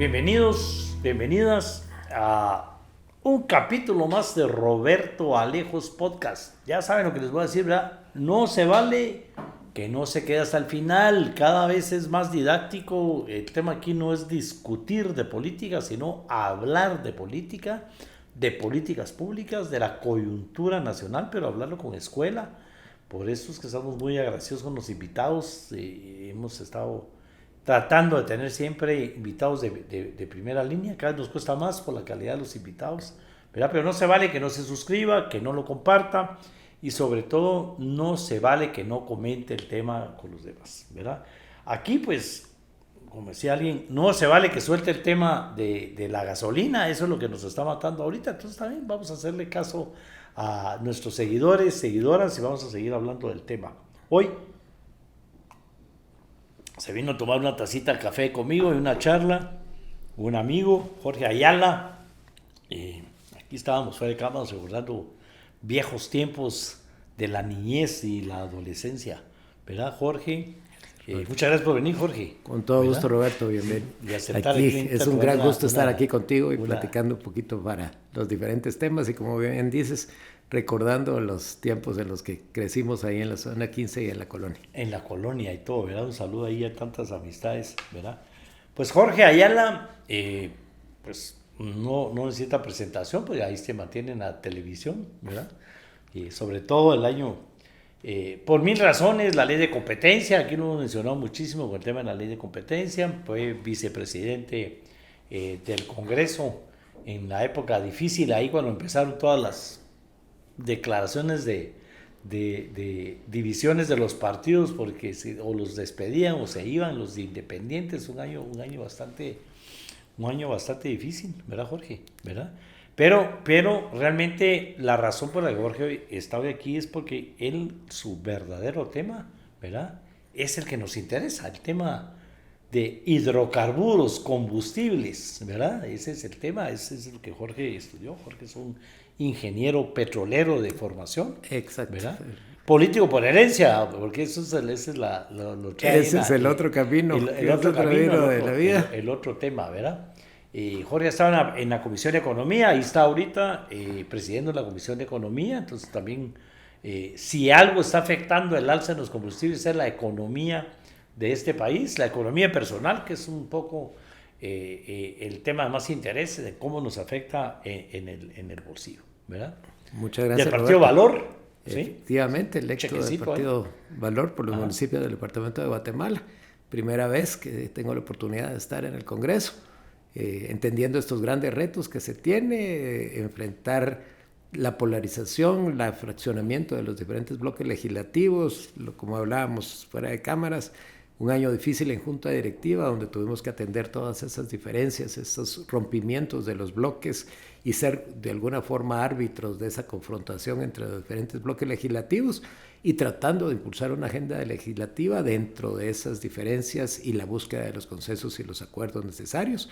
Bienvenidos, bienvenidas a un capítulo más de Roberto Alejos Podcast. Ya saben lo que les voy a decir, ¿verdad? No se vale que no se quede hasta el final. Cada vez es más didáctico. El tema aquí no es discutir de política, sino hablar de política, de políticas públicas, de la coyuntura nacional, pero hablarlo con escuela. Por eso es que estamos muy agradecidos con los invitados. Hemos estado tratando de tener siempre invitados de primera línea. Cada vez nos cuesta más por la calidad de los invitados, ¿verdad? Pero no se vale que no se suscriba, que no lo comparta y sobre todo no se vale que no comente el tema con los demás, ¿verdad? Aquí pues, como decía alguien, no se vale que suelte el tema de la gasolina. Eso es lo que nos está matando ahorita. Entonces también vamos a hacerle caso a nuestros seguidores, seguidoras, y vamos a seguir hablando del tema. Hoy se vino a tomar una tacita de café conmigo y una charla un amigo, Jorge Ayala. Aquí estábamos fuera de cámara recordando viejos tiempos de la niñez y la adolescencia, ¿verdad, Jorge? Muchas gracias por venir, Jorge. Con todo gusto, Roberto, bienvenido. Aquí es un gran gusto estar aquí contigo y platicando un poquito para los diferentes temas y, como bien dices, recordando los tiempos en los que crecimos ahí en la zona 15 y en la colonia. En la colonia y todo, ¿verdad? Un saludo ahí a tantas amistades, ¿verdad? Pues Jorge Ayala, pues no necesita presentación, pues ahí se mantiene en la televisión, ¿verdad? Y sobre todo el año, por mil razones, la ley de competencia, aquí lo hemos mencionado muchísimo con el tema de la ley de competencia. Fue vicepresidente del Congreso en la época difícil, ahí cuando empezaron todas las declaraciones de divisiones de los partidos, porque o los despedían o se iban los de independientes. Un año bastante difícil, ¿verdad, Jorge? ¿Verdad? Pero realmente la razón por la que Jorge hoy está hoy aquí es porque su verdadero tema, ¿verdad?, es el que nos interesa, el tema de hidrocarburos, combustibles, ¿verdad? Ese es el tema, ese es el que Jorge estudió. Jorge es un ingeniero petrolero de formación. Exacto. ¿Verdad? Político por herencia, porque ese es el otro camino, el otro camino de la vida. El otro tema, ¿verdad? Jorge estaba en la Comisión de Economía, ahí está ahorita presidiendo la Comisión de Economía. Entonces también, si algo está afectando el alza en los combustibles, es la economía de este país, la economía personal, que es un poco el tema de más interés de cómo nos afecta en el bolsillo, ¿verdad? Muchas gracias, del Partido Roberto. Valor. ¿Sí? Efectivamente, electo del Partido Valor por los municipios del departamento de Guatemala. Primera vez que tengo la oportunidad de estar en el Congreso, entendiendo estos grandes retos que se tiene, enfrentar la polarización, el fraccionamiento de los diferentes bloques legislativos, como hablábamos fuera de cámaras. Un año difícil en junta directiva, donde tuvimos que atender todas esas diferencias, esos rompimientos de los bloques y ser de alguna forma árbitros de esa confrontación entre los diferentes bloques legislativos y tratando de impulsar una agenda legislativa dentro de esas diferencias y la búsqueda de los consensos y los acuerdos necesarios.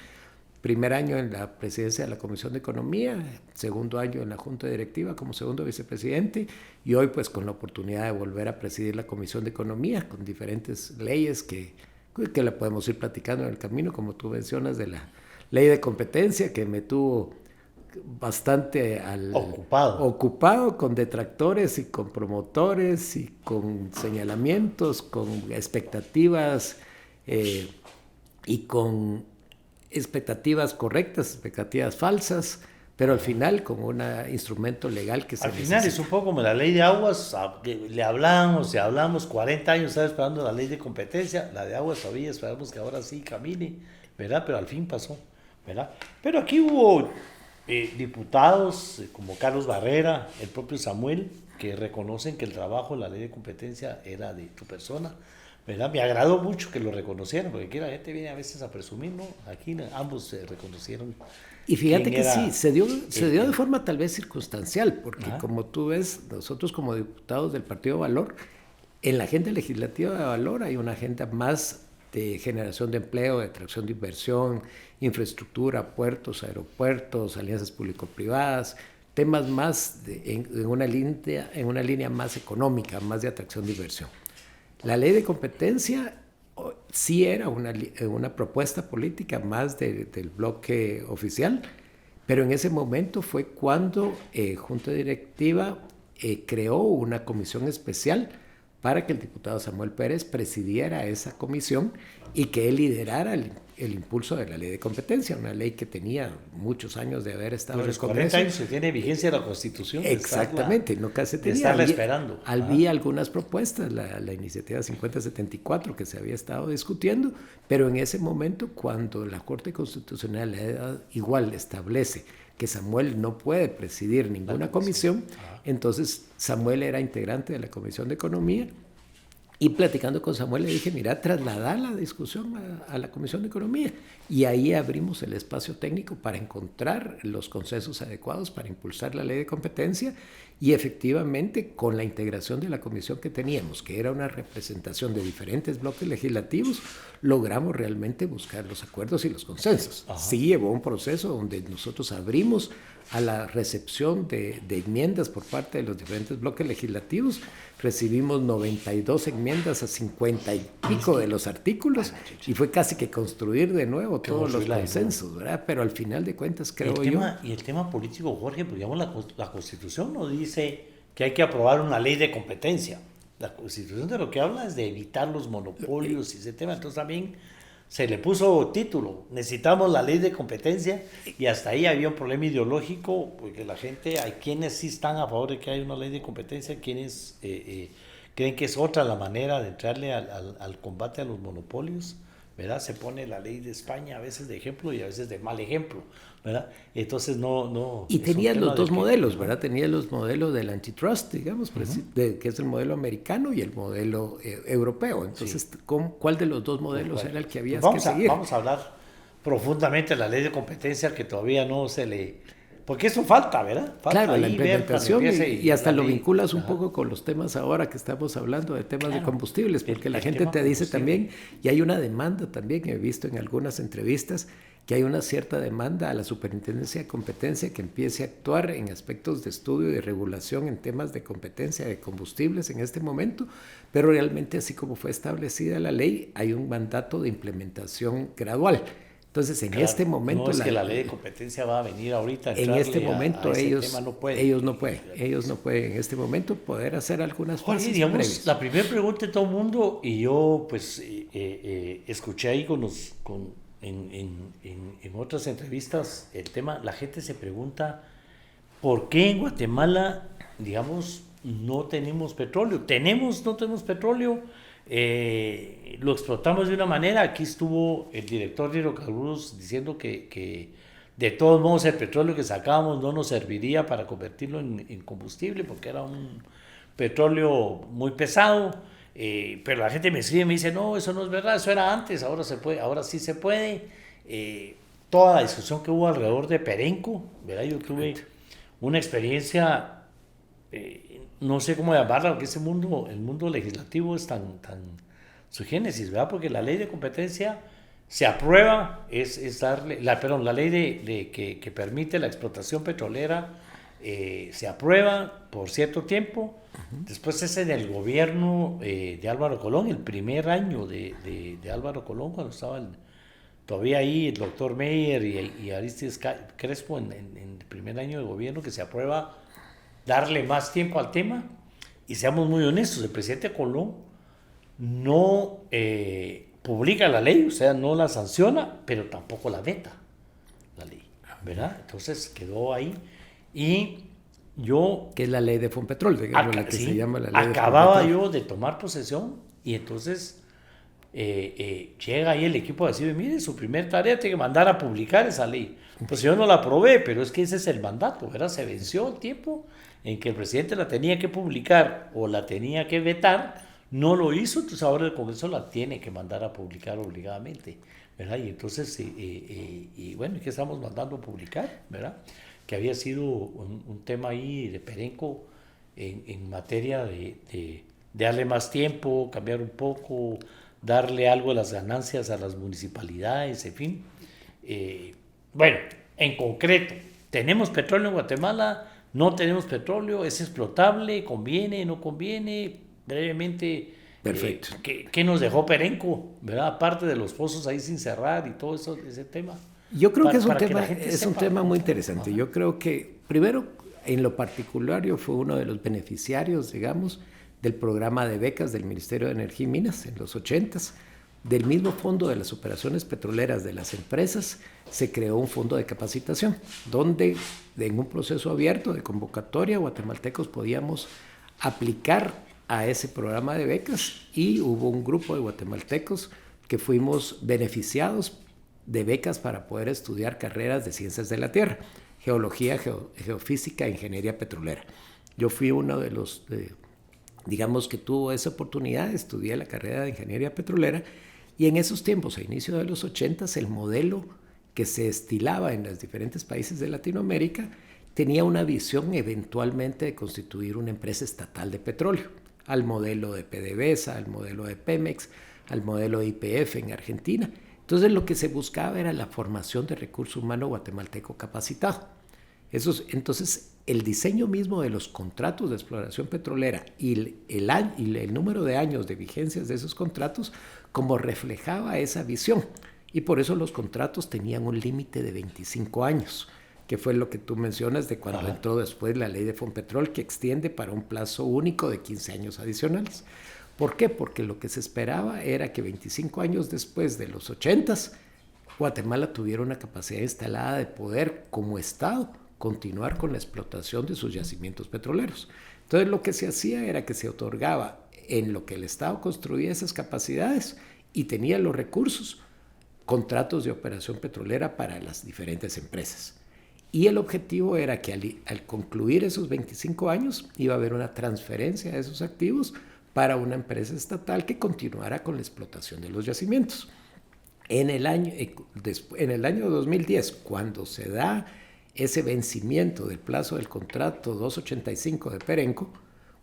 Primer año en la presidencia de la Comisión de Economía, segundo año en la Junta Directiva como segundo vicepresidente y hoy pues con la oportunidad de volver a presidir la Comisión de Economía con diferentes leyes que la podemos ir platicando en el camino, como tú mencionas, de la ley de competencia que me tuvo bastante ocupado con detractores y con promotores y con señalamientos, con expectativas y con expectativas correctas, expectativas falsas, pero al final con un instrumento legal que se necesita. Al final es un poco como la ley de aguas, le hablamos 40 años, estaba esperando la ley de competencia, la de aguas todavía esperamos que ahora sí camine, ¿verdad? Pero al fin pasó, ¿verdad? Pero aquí hubo diputados como Carlos Barrera, el propio Samuel, que reconocen que el trabajo de la ley de competencia era de tu persona, ¿verdad? Me agradó mucho que lo reconocieran, porque aquí la gente viene a veces a presumir, ¿no? Aquí ambos se reconocieron. Y fíjate que sí, se dio de forma tal vez circunstancial, porque como tú ves, nosotros como diputados del Partido Valor, en la agenda legislativa de Valor hay una agenda más de generación de empleo, de atracción de inversión, infraestructura, puertos, aeropuertos, alianzas público-privadas, temas más en una línea más económica, más de atracción de inversión. La ley de competencia sí era una propuesta política más del bloque oficial, pero en ese momento fue cuando Junta Directiva creó una comisión especial para que el diputado Samuel Pérez presidiera esa comisión y que él liderara el impulso de la ley de competencia, una ley que tenía muchos años de haber estado en el Congreso. 40 años se tiene vigencia la Constitución. Exactamente, no casi tenía. Estarla esperando. Había algunas propuestas, la iniciativa 5074 que se había estado discutiendo, pero en ese momento cuando la Corte Constitucional igual establece que Samuel no puede presidir ninguna comisión, entonces Samuel era integrante de la Comisión de Economía, y platicando con Samuel le dije, mira, trasladar la discusión a la Comisión de Economía, y ahí abrimos el espacio técnico para encontrar los consensos adecuados para impulsar la ley de competencia, y efectivamente con la integración de la comisión que teníamos, que era una representación de diferentes bloques legislativos, logramos realmente buscar los acuerdos y los consensos. Ajá. Sí llevó un proceso donde nosotros abrimos a la recepción de enmiendas por parte de los diferentes bloques legislativos. Recibimos 92 enmiendas a 50 y pico de los artículos, y fue casi que construir de nuevo todos los consensos, ¿verdad? Pero al final de cuentas creo yo... Y el tema político, Jorge, pues digamos, la Constitución no dice que hay que aprobar una ley de competencia. La Constitución de lo que habla es de evitar los monopolios y ese tema. Entonces también se le puso título, necesitamos la ley de competencia, y hasta ahí había un problema ideológico, porque la gente, hay quienes sí están a favor de que haya una ley de competencia, quienes creen que es otra la manera de entrarle al combate a los monopolios, ¿verdad? Se pone la ley de España a veces de ejemplo y a veces de mal ejemplo, ¿verdad? Entonces no... Y tenías los dos modelos, ¿verdad? Tenías los modelos del antitrust, digamos, que es el modelo americano y el modelo europeo. Entonces, sí. ¿Cuál de los dos modelos era el que habías que seguir? Vamos a hablar profundamente de la ley de competencia, que todavía no se le... Porque eso falta, ¿verdad? Falta claro, la implementación, y hasta lo vinculas un poco con los temas ahora que estamos hablando de temas de combustibles, porque la gente te dice también, y hay una demanda también, he visto en algunas entrevistas, que hay una cierta demanda a la Superintendencia de Competencia que empiece a actuar en aspectos de estudio y regulación en temas de competencia de combustibles en este momento, pero realmente así como fue establecida la ley, hay un mandato de implementación gradual. Entonces, en este momento... No es que la ley de competencia va a venir ahorita. En este momento ellos no pueden en este momento poder hacer algunas cosas. Jorge, digamos, la primera pregunta de todo el mundo, y yo pues escuché ahí en otras entrevistas el tema, la gente se pregunta ¿por qué en Guatemala, digamos, no tenemos petróleo? No tenemos petróleo. Lo explotamos de una manera. Aquí estuvo el director de Hidrocarburos diciendo que de todos modos el petróleo que sacábamos no nos serviría para convertirlo en combustible, porque era un petróleo muy pesado. Pero la gente me escribe y me dice, no, eso no es verdad, eso era antes, ahora sí se puede. Toda la discusión que hubo alrededor de Perenco, ¿verdad? Yo tuve una experiencia, no sé cómo llamarla, porque el mundo legislativo es tan su génesis, ¿verdad? Porque la ley de competencia se aprueba, la ley que permite la explotación petrolera se aprueba por cierto tiempo. Después es en el gobierno de Álvaro Colón, el primer año de Álvaro Colón, cuando estaba todavía ahí el doctor Meyer y Aristides Crespo en el primer año de gobierno, que se aprueba darle más tiempo al tema. Y seamos muy honestos, el presidente Colón no publica la ley, o sea, no la sanciona, pero tampoco la veta, la ley, ¿verdad? Entonces quedó ahí. Y yo... Que es la ley de Fonpetrol, digamos, la que se llama la ley de Fonpetrol. Acababa yo de tomar posesión, y entonces llega ahí el equipo a decir, mire, su primer tarea tiene que mandar a publicar esa ley. Pues yo no la aprobé, pero es que ese es el mandato, ¿verdad? Se venció el tiempo en que el presidente la tenía que publicar o la tenía que vetar, no lo hizo, entonces ahora el Congreso la tiene que mandar a publicar obligadamente, ¿verdad? Y entonces, bueno, ¿qué estamos mandando a publicar, verdad? Que había sido un tema ahí de Perenco en materia de darle más tiempo, cambiar un poco, darle algo de las ganancias a las municipalidades, en fin. Bueno, en concreto, ¿tenemos petróleo en Guatemala? ¿No tenemos petróleo? ¿Es explotable? ¿Conviene? ¿No conviene? Brevemente, Perfecto. ¿Qué nos dejó Perenco, ¿verdad? Aparte de los pozos ahí sin cerrar y todo eso, ese tema. Yo creo que es un tema muy interesante. Yo creo que, primero, en lo particular, yo fui uno de los beneficiarios, digamos, del programa de becas del Ministerio de Energía y Minas en los 80s. Del mismo fondo de las operaciones petroleras de las empresas, se creó un fondo de capacitación, donde en un proceso abierto de convocatoria, guatemaltecos podíamos aplicar a ese programa de becas, y hubo un grupo de guatemaltecos que fuimos beneficiados de becas para poder estudiar carreras de ciencias de la tierra, geología, geofísica e ingeniería petrolera. Yo fui uno de los, digamos, que tuvo esa oportunidad, estudié la carrera de ingeniería petrolera, y en esos tiempos, a inicio de los 80s, el modelo que se estilaba en los diferentes países de Latinoamérica tenía una visión eventualmente de constituir una empresa estatal de petróleo, al modelo de PDVSA, al modelo de Pemex, al modelo de YPF en Argentina. Entonces lo que se buscaba era la formación de recurso humano guatemalteco capacitado. Entonces el diseño mismo de los contratos de exploración petrolera y el número de años de vigencias de esos contratos como reflejaba esa visión. Y por eso los contratos tenían un límite de 25 años, que fue lo que tú mencionas de cuando entró después la ley de Fonpetrol, que extiende para un plazo único de 15 años adicionales. ¿Por qué? Porque lo que se esperaba era que 25 años después de los 80s, Guatemala tuviera una capacidad instalada de poder, como Estado, continuar con la explotación de sus yacimientos petroleros. Entonces lo que se hacía era que se otorgaba en lo que el Estado construía esas capacidades y tenía los recursos, contratos de operación petrolera para las diferentes empresas. Y el objetivo era que al concluir esos 25 años iba a haber una transferencia de esos activos para una empresa estatal que continuara con la explotación de los yacimientos. En el año 2010, cuando se da ese vencimiento del plazo del contrato 285 de Perenco,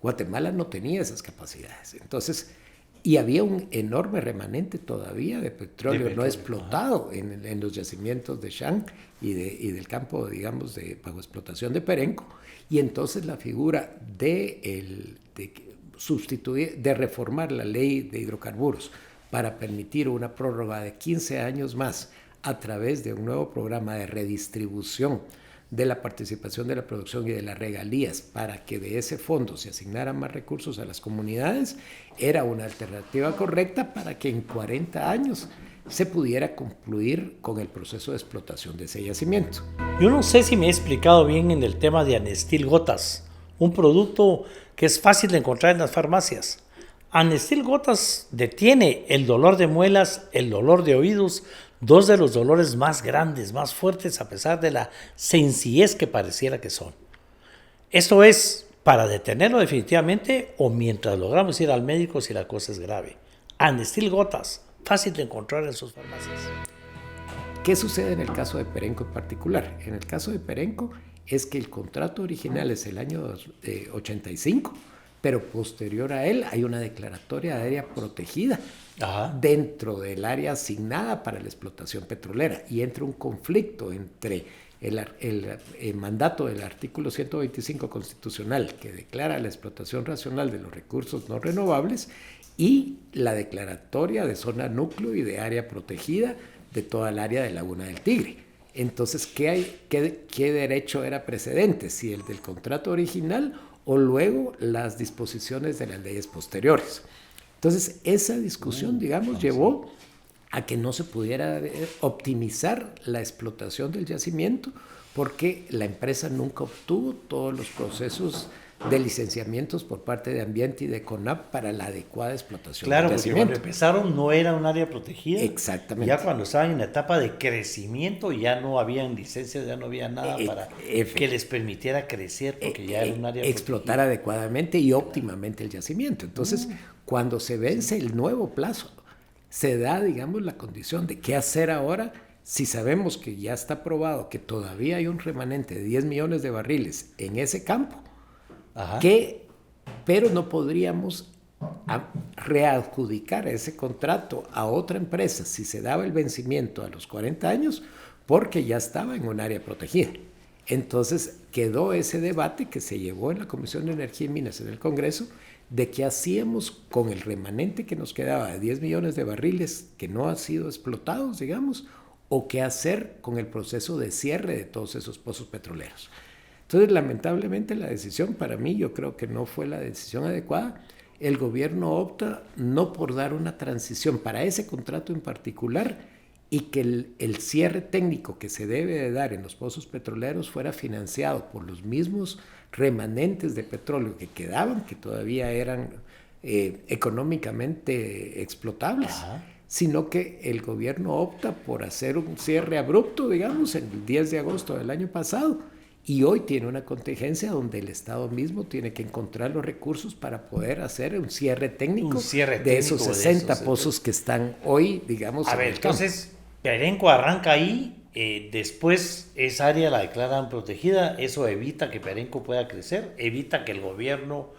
Guatemala no tenía esas capacidades. Entonces, y había un enorme remanente todavía de petróleo no explotado en los yacimientos de Shang y del campo, digamos, bajo explotación de Perenco. Y entonces la figura de reformar la ley de hidrocarburos para permitir una prórroga de 15 años más a través de un nuevo programa de redistribución de la participación de la producción y de las regalías para que de ese fondo se asignaran más recursos a las comunidades, era una alternativa correcta para que en 40 años se pudiera concluir con el proceso de explotación de ese yacimiento. Yo no sé si me he explicado bien en el tema de Anestil Gotas, un producto que es fácil de encontrar en las farmacias. Anestil Gotas detiene el dolor de muelas, el dolor de oídos, dos de los dolores más grandes, más fuertes, a pesar de la sencillez que pareciera que son. Esto es para detenerlo definitivamente o mientras logramos ir al médico si la cosa es grave. Anestil Gotas, fácil de encontrar en sus farmacias. ¿Qué sucede en el caso de Perenco en particular? En el caso de Perenco es que el contrato original es el año 85, pero posterior a él hay una declaratoria de área protegida dentro del área asignada para la explotación petrolera, y entra un conflicto entre el mandato del artículo 125 constitucional que declara la explotación racional de los recursos no renovables y la declaratoria de zona núcleo y de área protegida de toda el área de Laguna del Tigre. Entonces, ¿qué derecho era precedente? ¿Si el del contrato original o luego las disposiciones de las leyes posteriores? Entonces, esa discusión, digamos, llevó a que no se pudiera optimizar la explotación del yacimiento porque la empresa nunca obtuvo todos los procesos de licenciamientos por parte de Ambiente y de CONAP para la adecuada explotación del yacimiento. Claro, porque cuando empezaron no era un área protegida. Exactamente. Ya cuando estaban en la etapa de crecimiento ya no habían licencias, ya no había nada para que les permitiera crecer porque ya era un área explotar protegida adecuadamente y óptimamente el yacimiento. Entonces, cuando se vence el nuevo plazo, se da, digamos, la condición de qué hacer ahora si sabemos que ya está probado que todavía hay un remanente de 10 millones de barriles en ese campo. Pero no podríamos readjudicar ese contrato a otra empresa si se daba el vencimiento a los 40 años porque ya estaba en un área protegida. Entonces quedó ese debate que se llevó en la Comisión de Energía y Minas en el Congreso de qué hacíamos con el remanente que nos quedaba de 10 millones de barriles que no han sido explotados, digamos, o qué hacer con el proceso de cierre de todos esos pozos petroleros. Entonces, lamentablemente, la decisión para mí, yo creo que no fue la decisión adecuada. El gobierno opta no por dar una transición para ese contrato en particular y que el cierre técnico que se debe de dar en los pozos petroleros fuera financiado por los mismos remanentes de petróleo que quedaban, que todavía eran económicamente explotables. Ajá. Sino que el gobierno opta por hacer un cierre abrupto, digamos, el 10 de agosto del año pasado, y hoy tiene una contingencia donde el Estado mismo tiene que encontrar los recursos para poder hacer un cierre técnico, de esos 60 pozos que están hoy, digamos, a ver, entonces, Perenco arranca ahí, después esa área la declaran protegida, eso evita que Perenco pueda crecer, evita que el gobierno,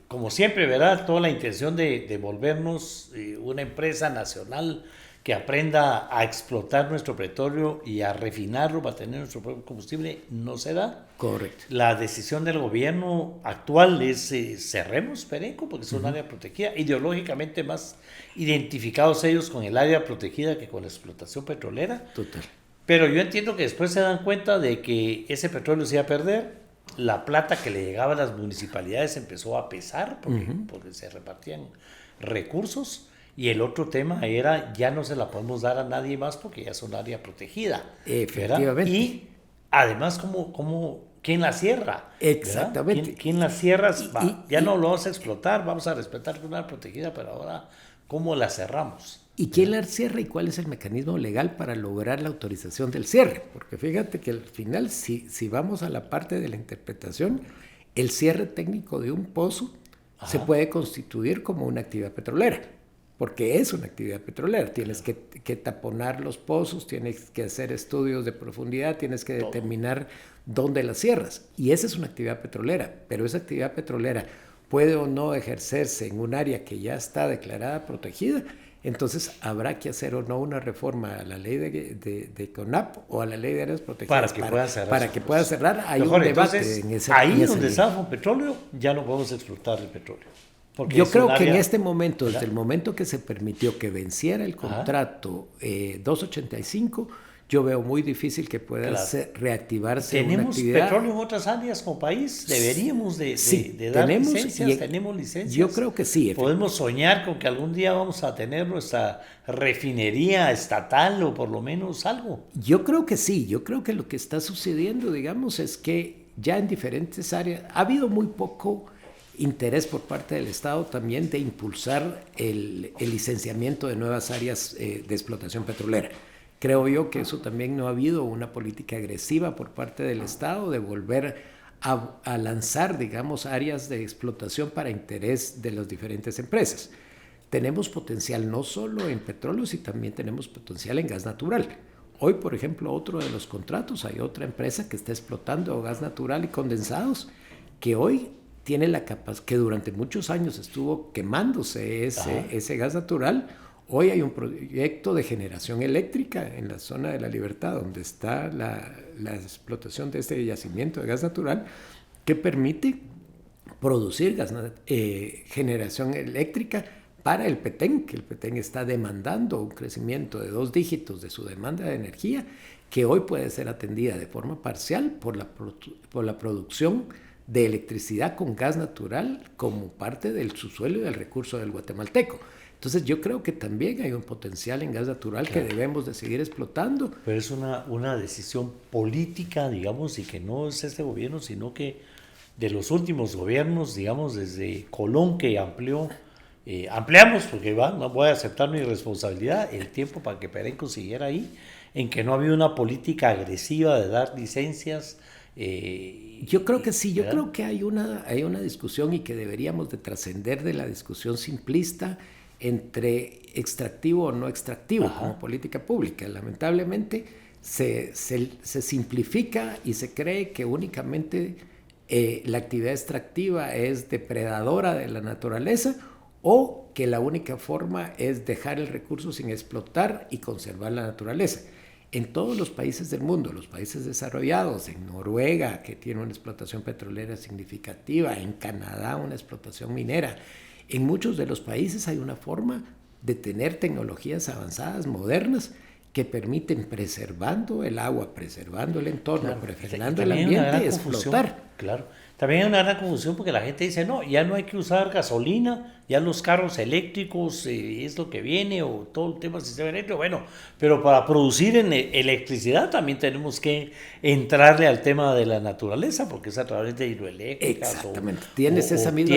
como siempre, ¿verdad? Toda la intención de volvernos una empresa nacional que aprenda a explotar nuestro petróleo y a refinarlo para tener nuestro propio combustible, no se da. Correcto. La decisión del gobierno actual es cerremos Perenco porque es un área protegida, ideológicamente más identificados ellos con el área protegida que con la explotación petrolera. Total. Pero yo entiendo que después se dan cuenta de que ese petróleo se iba a perder, la plata que le llegaba a las municipalidades empezó a pesar porque se repartían recursos. Y el otro tema era, ya no se la podemos dar a nadie más porque ya es un área protegida. Efectivamente. ¿verdad? Y además, ¿quién la cierra? Exactamente. ¿Quién la cierra? Ya no lo vamos a explotar, vamos a respetar que una área protegida, pero ahora, ¿cómo la cerramos? ¿Y quién la cierra y cuál es el mecanismo legal para lograr la autorización del cierre? Porque fíjate que al final, si vamos a la parte de la interpretación, el cierre técnico de un pozo se puede constituir como una actividad petrolera. Porque es una actividad petrolera, tienes que taponar los pozos, tienes que hacer estudios de profundidad, tienes que determinar dónde las cierras. Y esa es una actividad petrolera, pero esa actividad petrolera puede o no ejercerse en un área que ya está declarada protegida, entonces habrá que hacer o no una reforma a la ley de CONAP o a la ley de áreas protegidas para que pueda cerrar. Hay un debate entonces, en ese ahí donde está con petróleo, ya no podemos explotar el petróleo. Yo creo que en este momento, desde el momento que se permitió que venciera el contrato 285, yo veo muy difícil que pueda reactivarse una actividad. ¿Tenemos petróleo en otras áreas como país? ¿Deberíamos de dar licencias? ¿Tenemos licencias? Yo creo que sí. ¿Podemos soñar con que algún día vamos a tener nuestra refinería estatal o por lo menos algo? Yo creo que sí. Yo creo que lo que está sucediendo, digamos, es que ya en diferentes áreas ha habido muy poco interés por parte del Estado también de impulsar el licenciamiento de nuevas áreas de explotación petrolera. Creo yo que eso también no ha habido una política agresiva por parte del Estado de volver a lanzar, digamos, áreas de explotación para interés de las diferentes empresas. Tenemos potencial no solo en petróleo, sino también tenemos potencial en gas natural. Hoy, por ejemplo, otro de los contratos, hay otra empresa que está explotando gas natural y condensados, que hoy tiene la capacidad, que durante muchos años estuvo quemándose ese gas natural. Hoy hay un proyecto de generación eléctrica en la zona de La Libertad, donde está la explotación de este yacimiento de gas natural, que permite producir generación eléctrica para el Petén, que el Petén está demandando un crecimiento de 2 dígitos de su demanda de energía, que hoy puede ser atendida de forma parcial por la producción de electricidad con gas natural como parte del subsuelo y del recurso del guatemalteco. Entonces yo creo que también hay un potencial en gas natural que debemos de seguir explotando. Pero es una decisión política, digamos, y que no es este gobierno, sino que de los últimos gobiernos, digamos, desde Colón que ampliamos, porque no voy a aceptar mi responsabilidad, el tiempo para que Perenco siguiera ahí, en que no había una política agresiva de dar licencias. Yo creo que sí, yo creo que hay una discusión y que deberíamos de trascender de la discusión simplista entre extractivo o no extractivo como política pública. Lamentablemente se simplifica y se cree que únicamente la actividad extractiva es depredadora de la naturaleza o que la única forma es dejar el recurso sin explotar y conservar la naturaleza. en todos los países del mundo, los países desarrollados, en Noruega, que tiene una explotación petrolera significativa, en Canadá una explotación minera, en muchos de los países hay una forma de tener tecnologías avanzadas, modernas, que permiten, preservando el agua, preservando el entorno, claro, preservando el ambiente, explotar. Claro. También hay una gran confusión porque la gente dice, no, ya no hay que usar gasolina, ya los carros eléctricos es lo que viene, o todo el tema del sistema eléctrico. Bueno, pero para producir electricidad también tenemos que entrarle al tema de la naturaleza, porque es a través de hidroeléctricas. Exactamente, tienes esa misma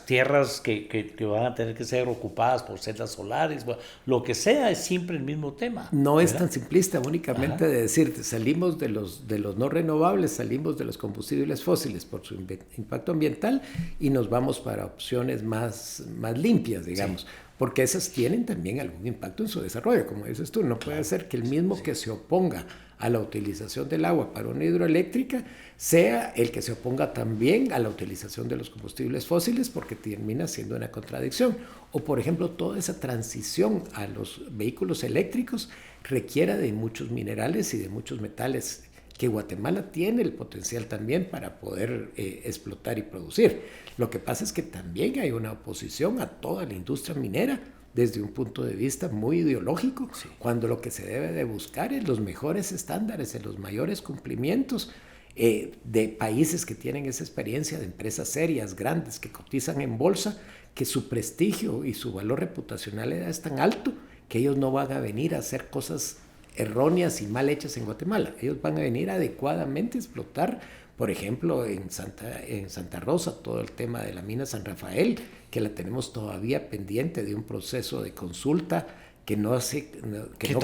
tierras que van a tener que ser ocupadas por celdas solares, bueno, lo que sea, es siempre el mismo tema. No, ¿verdad? Es tan simplista únicamente de decirte, salimos de los no renovables, salimos de los combustibles fósiles por su impacto ambiental y nos vamos para opciones más limpias, digamos, porque esas tienen también algún impacto en su desarrollo, como dices tú. No puede ser que el mismo que se oponga a la utilización del agua para una hidroeléctrica sea el que se oponga también a la utilización de los combustibles fósiles, porque termina siendo una contradicción. O, por ejemplo, toda esa transición a los vehículos eléctricos requiera de muchos minerales y de muchos metales que Guatemala tiene el potencial también para poder explotar y producir. Lo que pasa es que también hay una oposición a toda la industria minera desde un punto de vista muy ideológico, cuando lo que se debe de buscar es los mejores estándares, los mayores cumplimientos de países que tienen esa experiencia, de empresas serias, grandes, que cotizan en bolsa, que su prestigio y su valor reputacional es tan alto que ellos no van a venir a hacer cosas erróneas y mal hechas en Guatemala. Ellos van a venir adecuadamente a explotar, por ejemplo, en Santa Rosa, todo el tema de la mina San Rafael, que la tenemos todavía pendiente de un proceso de consulta que no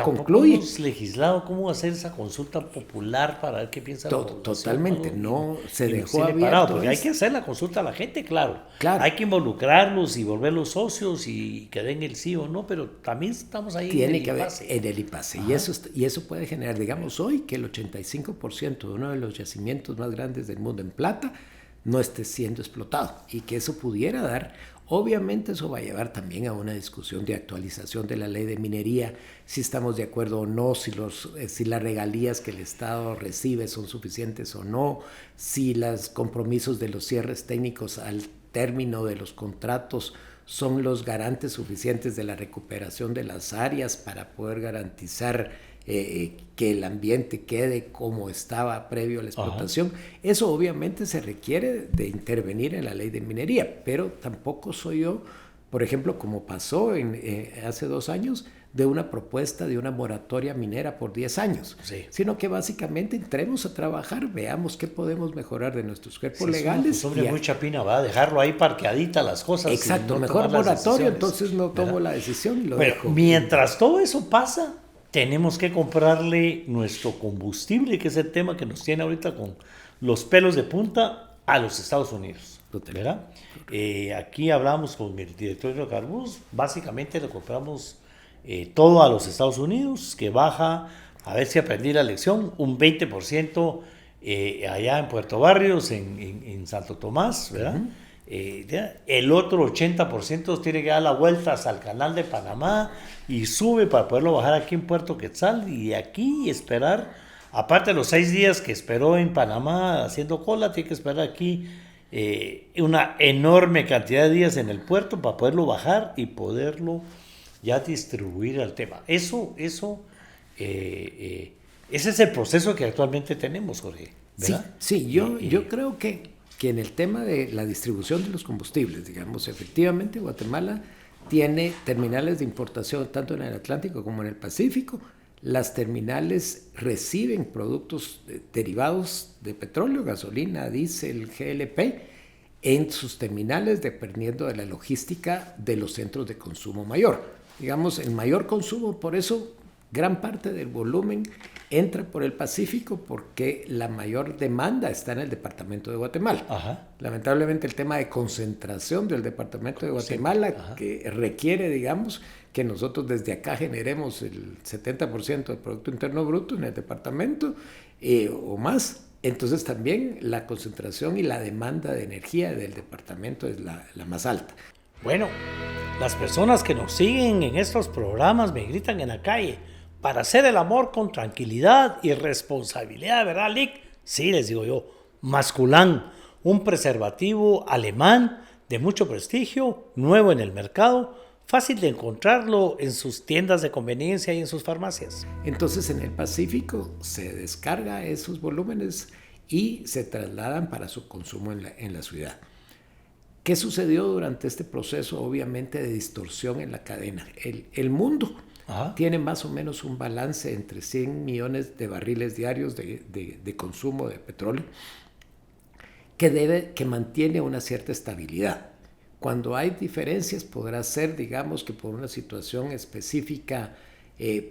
concluye. Hemos legislado cómo hacer esa consulta popular para ver qué piensa la población. Totalmente, no se dejó abierto. Porque hay que hacer la consulta a la gente, claro. Hay que involucrarlos y volverlos socios y que den el sí o no, pero también estamos ahí en el impasse. Y eso puede generar, digamos, hoy que el 85% de uno de los yacimientos más grandes del mundo en plata no esté siendo explotado, y que eso pudiera dar. Obviamente eso va a llevar también a una discusión de actualización de la ley de minería, si estamos de acuerdo o no, si las regalías que el Estado recibe son suficientes o no, si los compromisos de los cierres técnicos al término de los contratos son los garantes suficientes de la recuperación de las áreas para poder garantizar que el ambiente quede como estaba previo a la explotación. Eso obviamente se requiere de intervenir en la ley de minería, pero tampoco soy yo, por ejemplo, como pasó hace 2 años, de una propuesta de una moratoria minera por 10 años, sino que básicamente entremos a trabajar, veamos qué podemos mejorar de nuestros cuerpos legales. Es hombre muy chapina, va a dejarlo ahí parqueadita las cosas. Exacto, mejor moratorio, entonces no tomo la decisión y lo dejo. Mientras todo eso pasa, tenemos que comprarle nuestro combustible, que es el tema que nos tiene ahorita con los pelos de punta, a los Estados Unidos, ¿verdad? Aquí hablamos con el director de hidrocarburos, básicamente le compramos todo a los Estados Unidos, que baja, a ver si aprendí la lección, un 20% allá en Puerto Barrios, en Santo Tomás, ¿verdad? El otro 80% tiene que dar la vuelta hasta el canal de Panamá y sube para poderlo bajar aquí en Puerto Quetzal, y aquí esperar, aparte de los 6 días que esperó en Panamá haciendo cola, tiene que esperar aquí una enorme cantidad de días en el puerto para poderlo bajar y poderlo ya distribuir al tema. Ese es el proceso que actualmente tenemos, Jorge, ¿verdad? Sí, yo creo que en el tema de la distribución de los combustibles, digamos, efectivamente Guatemala tiene terminales de importación tanto en el Atlántico como en el Pacífico. Las terminales reciben productos derivados de petróleo, gasolina, diésel, GLP, en sus terminales, dependiendo de la logística de los centros de consumo mayor. Digamos, el mayor consumo, por eso gran parte del volumen entra por el Pacífico, porque la mayor demanda está en el departamento de Guatemala. Lamentablemente el tema de concentración del departamento de Guatemala, que requiere, digamos, que nosotros desde acá generemos el 70% del Producto Interno Bruto en el departamento o más. Entonces también la concentración y la demanda de energía del departamento es la más alta. Bueno, las personas que nos siguen en estos programas me gritan en la calle: para hacer el amor con tranquilidad y responsabilidad, ¿verdad, Lick? Sí, les digo yo, Masculán, un preservativo alemán de mucho prestigio, nuevo en el mercado, fácil de encontrarlo en sus tiendas de conveniencia y en sus farmacias. Entonces en el Pacífico se descarga esos volúmenes y se trasladan para su consumo en la ciudad. ¿Qué sucedió durante este proceso, obviamente, de distorsión en la cadena? El mundo tiene más o menos un balance entre 100 millones de barriles diarios de consumo de petróleo que mantiene una cierta estabilidad. Cuando hay diferencias podrá ser, digamos, que por una situación específica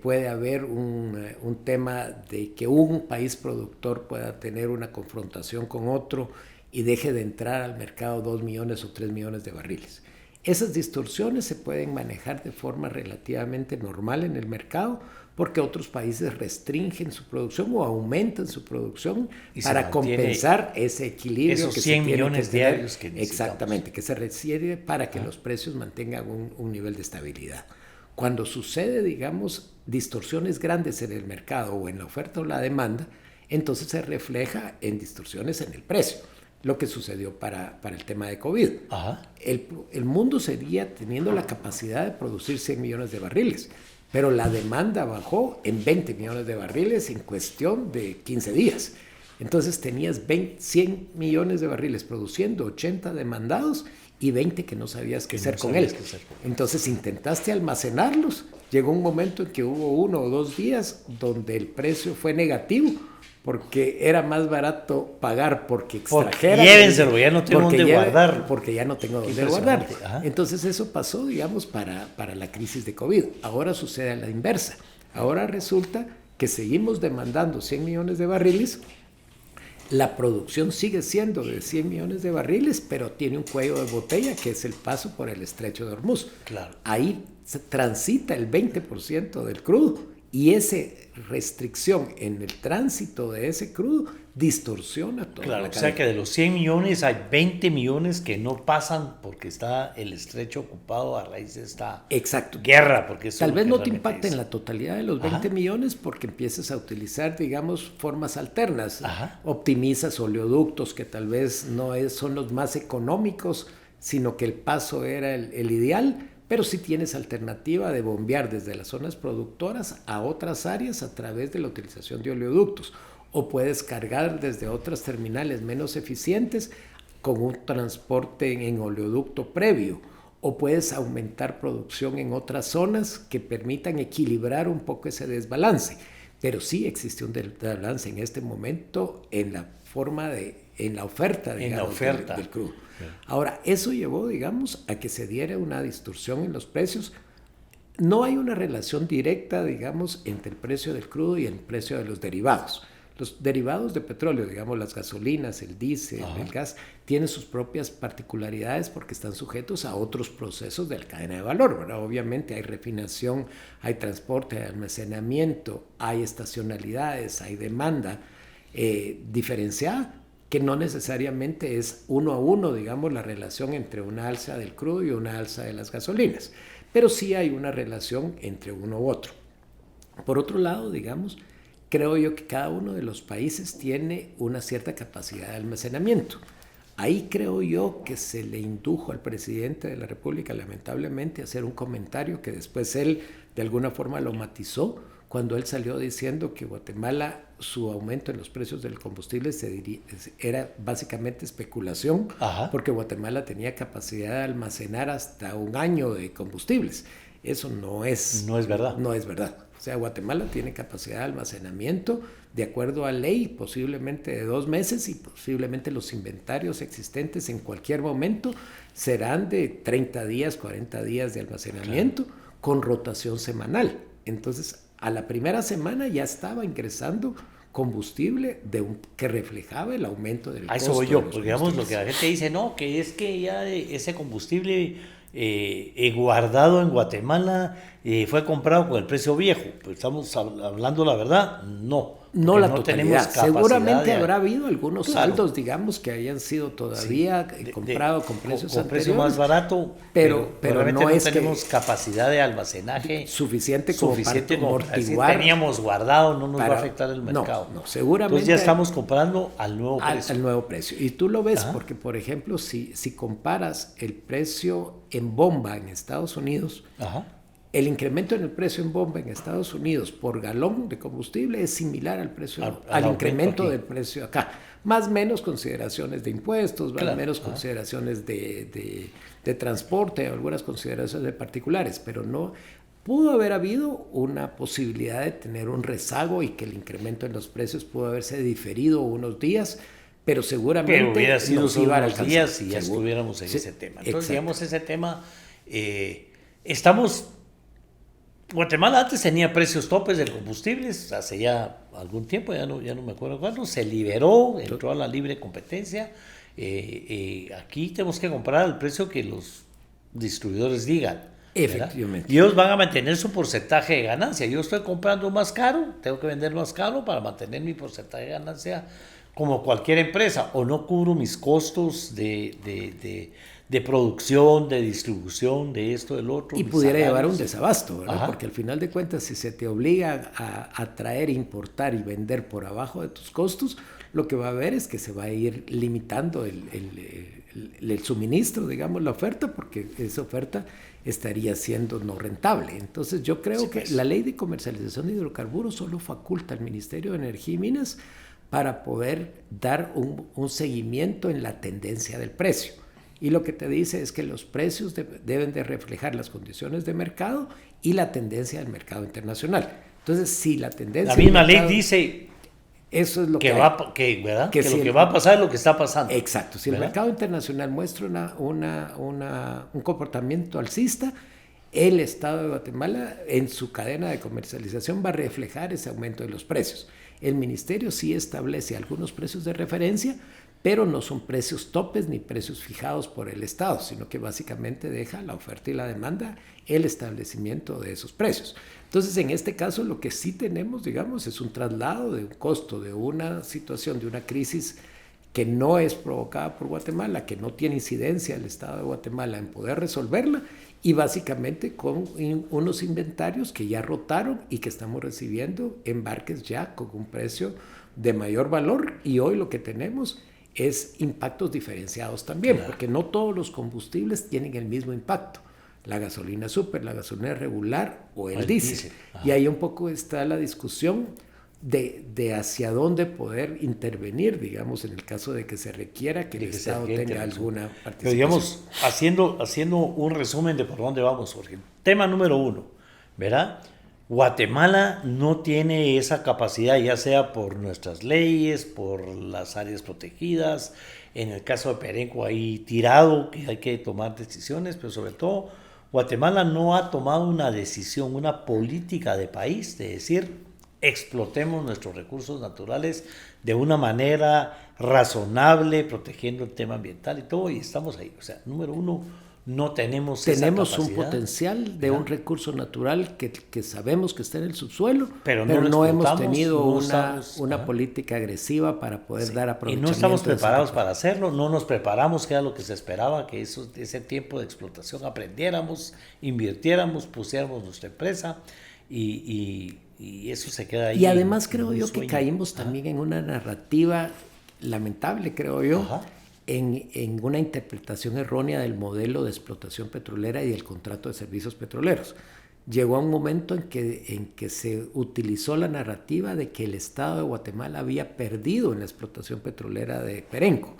puede haber un tema de que un país productor pueda tener una confrontación con otro y deje de entrar al mercado 2 millones o 3 millones de barriles. Esas distorsiones se pueden manejar de forma relativamente normal en el mercado porque otros países restringen su producción o aumentan su producción para compensar ese equilibrio esos que 100 millones diarios que necesitamos. Exactamente, que se requiere para que los precios mantengan un nivel de estabilidad. Cuando sucede, digamos, distorsiones grandes en el mercado o en la oferta o la demanda, entonces se refleja en distorsiones en el precio. Lo que sucedió para el tema de COVID. El mundo seguía teniendo la capacidad de producir 100 millones de barriles, pero la demanda bajó en 20 millones de barriles en cuestión de 15 días. Entonces tenías 100 millones de barriles produciendo, 80 demandados y 20 que no sabías qué hacer con él. Entonces intentaste almacenarlos. Llegó un momento en que hubo 1 o 2 días donde el precio fue negativo, porque era más barato pagar porque extrajeran. Llévenselo, ya no tengo dónde guardar. Porque ya no tengo dónde guardar. Entonces eso pasó, digamos, para la crisis de COVID. Ahora sucede a la inversa. Ahora resulta que seguimos demandando 100 millones de barriles. La producción sigue siendo de 100 millones de barriles, pero tiene un cuello de botella que es el paso por el estrecho de Hormuz. Claro. Ahí se transita el 20% del crudo. Y esa restricción en el tránsito de ese crudo distorsiona toda la cadena. O sea que de los 100 millones hay 20 millones que no pasan porque está el estrecho ocupado a raíz de esta guerra. Porque tal vez no te impacta en la totalidad de los 20 millones porque empiezas a utilizar, digamos, formas alternas. Optimizas oleoductos que tal vez no son los más económicos, sino que el paso era el ideal. Pero sí tienes alternativa de bombear desde las zonas productoras a otras áreas a través de la utilización de oleoductos. O puedes cargar desde otras terminales menos eficientes con un transporte en oleoducto previo. O puedes aumentar producción en otras zonas que permitan equilibrar un poco ese desbalance. Pero sí existe un desbalance en este momento en la oferta, digamos, del crudo. Ahora, eso llevó, digamos, a que se diera una distorsión en los precios. No hay una relación directa, digamos, entre el precio del crudo y el precio de los derivados. Los derivados de petróleo, digamos, las gasolinas, el diésel, el gas, tienen sus propias particularidades porque están sujetos a otros procesos de la cadena de valor, ¿verdad? Obviamente hay refinación, hay transporte, hay almacenamiento, hay estacionalidades, hay demanda diferenciada, que no necesariamente es 1 a 1, digamos, la relación entre una alza del crudo y una alza de las gasolinas, pero sí hay una relación entre uno u otro. Por otro lado, digamos, creo yo que cada uno de los países tiene una cierta capacidad de almacenamiento. Ahí creo yo que se le indujo al presidente de la República, lamentablemente, a hacer un comentario que después él de alguna forma lo matizó, cuando él salió diciendo que Guatemala, su aumento en los precios del combustible era básicamente especulación, porque Guatemala tenía capacidad de almacenar hasta 1 año de combustibles. Eso no es verdad. No es verdad. O sea, Guatemala tiene capacidad de almacenamiento de acuerdo a ley, posiblemente de 2 meses, y posiblemente los inventarios existentes en cualquier momento serán de 30 días, 40 días de almacenamiento, con rotación semanal. Entonces, a la primera semana ya estaba ingresando combustible que reflejaba el aumento del costo. A eso voy yo, porque digamos lo que la gente dice, no, que es que ya ese combustible guardado en Guatemala fue comprado con el precio viejo. Pues estamos hablando la verdad, no. No la totalidad. Seguramente de... habrá habido algunos saldos, digamos, que hayan sido todavía comprado con precios con precio más barato, pero no es tenemos capacidad de almacenaje suficiente como para amortiguar. Teníamos guardado, no nos va a afectar el mercado. No, seguramente. Entonces ya estamos comprando al nuevo precio. Al nuevo precio. Y tú lo ves porque, por ejemplo, si comparas el precio en bomba en Estados Unidos, el incremento en el precio en bomba en Estados Unidos por galón de combustible es similar al precio al incremento del precio acá. Más menos consideraciones de impuestos, más menos consideraciones de transporte, algunas consideraciones de particulares, pero no pudo haber habido una posibilidad de tener un rezago y que el incremento en los precios pudo haberse diferido unos días, pero seguramente hubiera sido solo unos días si ya seguro. Estuviéramos en ese tema. Entonces, digamos, ese tema, estamos... Guatemala antes tenía precios topes de combustibles, hace ya algún tiempo, ya no me acuerdo cuándo, se liberó, entró a la libre competencia. Aquí tenemos que comprar al precio que los distribuidores digan. Efectivamente. Y ellos van a mantener su porcentaje de ganancia. Yo estoy comprando más caro, tengo que vender más caro para mantener mi porcentaje de ganancia como cualquier empresa, o no cubro mis costos de producción, de distribución, de esto, del otro. Y pudiera llevar un desabasto, ¿verdad? Porque al final de cuentas, si se te obliga a traer, importar y vender por abajo de tus costos, lo que va a haber es que se va a ir limitando el suministro, digamos, la oferta, porque esa oferta estaría siendo no rentable. Entonces yo creo que la ley de comercialización de hidrocarburos solo faculta al Ministerio de Energía y Minas para poder dar un seguimiento en la tendencia del precio. Y lo que te dice es que los precios deben de reflejar las condiciones de mercado y la tendencia del mercado internacional. Entonces, si la tendencia... La misma ley dice... Eso es lo que va a pasar es lo que está pasando. Exacto. Si el mercado internacional muestra un comportamiento alcista, el Estado de Guatemala en su cadena de comercialización va a reflejar ese aumento de los precios. El Ministerio sí establece algunos precios de referencia, pero no son precios topes ni precios fijados por el Estado, sino que básicamente deja la oferta y la demanda el establecimiento de esos precios. Entonces, en este caso, lo que sí tenemos, digamos, es un traslado de un costo de una situación, de una crisis que no es provocada por Guatemala, que no tiene incidencia el Estado de Guatemala en poder resolverla, y básicamente con unos inventarios que ya rotaron y que estamos recibiendo embarques ya con un precio de mayor valor, y hoy lo que tenemos es impactos diferenciados también, porque no todos los combustibles tienen el mismo impacto. La gasolina super, la gasolina regular o el diésel. Y ahí un poco está la discusión de hacia dónde poder intervenir, digamos, en el caso de que se requiera que el Estado tenga alguna participación. Pero digamos, haciendo un resumen de por dónde vamos, Jorge. Tema número 1, ¿verdad? Guatemala no tiene esa capacidad, ya sea por nuestras leyes, por las áreas protegidas. En el caso de Perenco ahí tirado, que hay que tomar decisiones, pero sobre todo Guatemala no ha tomado una decisión, una política de país de decir explotemos nuestros recursos naturales de una manera razonable, protegiendo el tema ambiental y todo, y estamos ahí. O sea, número 1, no tenemos esa capacidad. Un potencial de un recurso natural que sabemos que está en el subsuelo, pero no hemos tenido una política agresiva para poder dar aprovechamiento. Y no estamos preparados para hacerlo, no nos preparamos, que era lo que se esperaba, que ese tiempo de explotación aprendiéramos, invirtiéramos, pusiéramos nuestra empresa y eso se queda ahí. Y además creo yo que caímos también en una narrativa lamentable, creo yo, en una interpretación errónea del modelo de explotación petrolera y del contrato de servicios petroleros. Llegó a un momento en que se utilizó la narrativa de que el Estado de Guatemala había perdido en la explotación petrolera de Perenco.